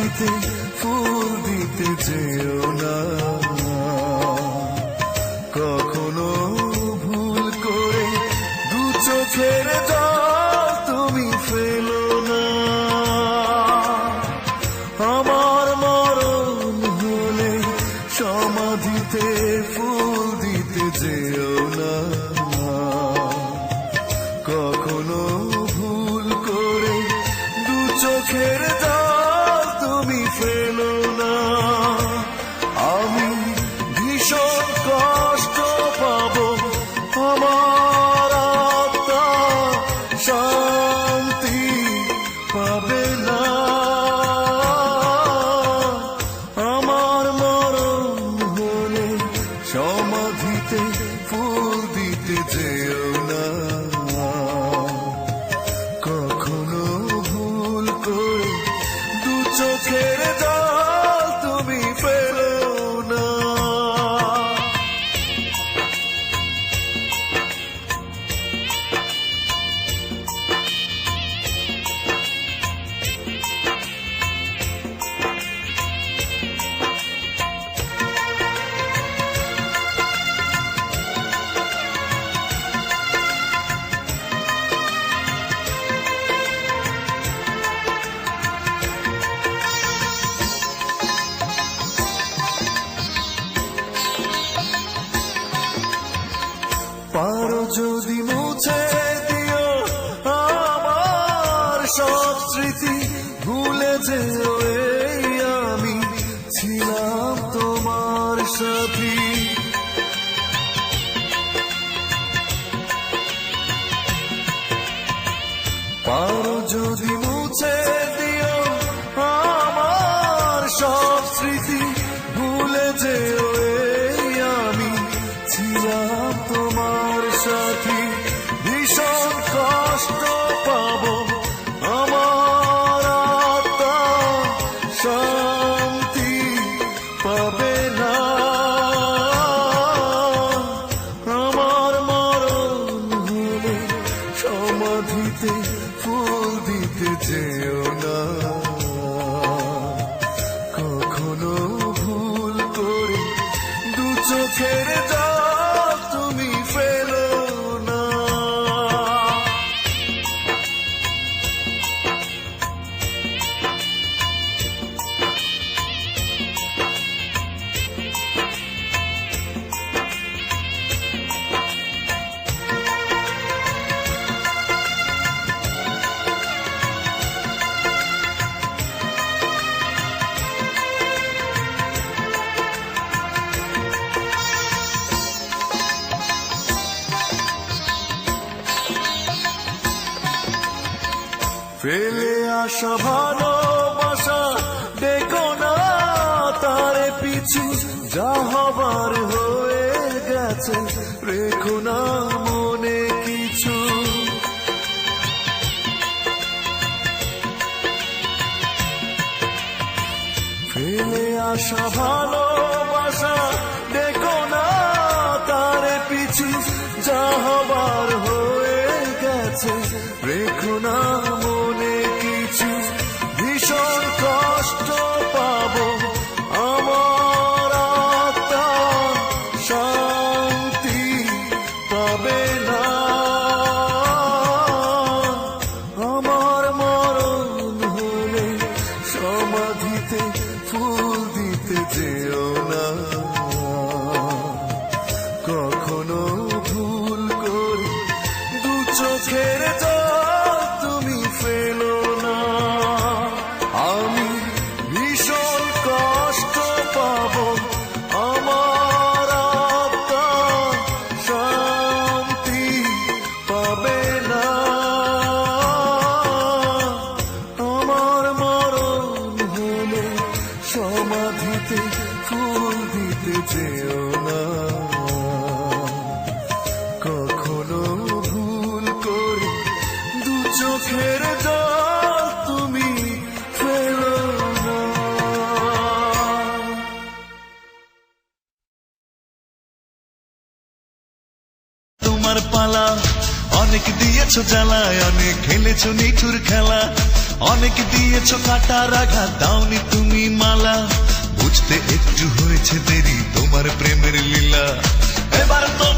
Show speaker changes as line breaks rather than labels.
সমাধিতে ফুল দিতে যেও না, কখনো ভুল করে দু চোখের জল তুমি ফেলো না। আমার মরণ হলে সমাধিতে ফুল দিতে যেও না, কখনো ভুল করে দু চোখের জল তুমি ফেলো না। আমি ভীষণ কষ্ট পাবো, আমার আত্মা শান্তি পাবে না। আমার মরণ হলে সমাধিতে ফুল দিতে যেও না, কখনো ভুল করে দু চোখের জল তুমি ফেলো না। পারো যদি মুছে দিও আমার সব স্মৃতি, ভুলে যেও এই আমি ছিলাম তোমার সাথী। পারো যদি মুছে দিও আমার সব স্মৃতি, ভুলে যেও এই আমি ছিলাম তোমার সাথী। ভীষণ কষ্ট পাবো, আমার আত্মা শান্তি পাবে না। আমার মরণ হলে সমাধিতে ফুল দিতে যেও না, কখনো ভুল করে দু চোখের জল তুমি ফেলো না। ফেলে আসা ভালোবাসা দেখো না তারে পিছু, যা হবার হয়ে গেছে রেখো না মনে কিছু। ফেলে আসা ভালোবাসা দেখো না তারে পিছু, যা হবার হয়ে গেছে রেখো না মনে কিছু। ভীষণ কষ্ট পাবো, আমার আত্মা শান্তি পাবে না। আমার মরণ হলে সমাধিতে ফুল দিতে যেও না, কখনো ভুল করে দু চোখের জল তুমি ফেলো না। আমি ভীষণ কষ্ট পাবো, আমার আত্মা শান্তি পাবে না। আমার মরণ হলে সমাধিতে ফুল দিতে যেও না, কখনো ভুল করে দু চোখের জল তুমি ফেলো না। তোমার পালা, অনেক দিয়েছো জ্বালায়, অনেক খেলেছো নিঠুর খেলা। অনেক দিয়েছ কাটার আঘাত, দাওনি তুমি মালা, বুঝতে একটু হয়েছে দেরি তোমার প্রেমের লীলা। এবার তোমার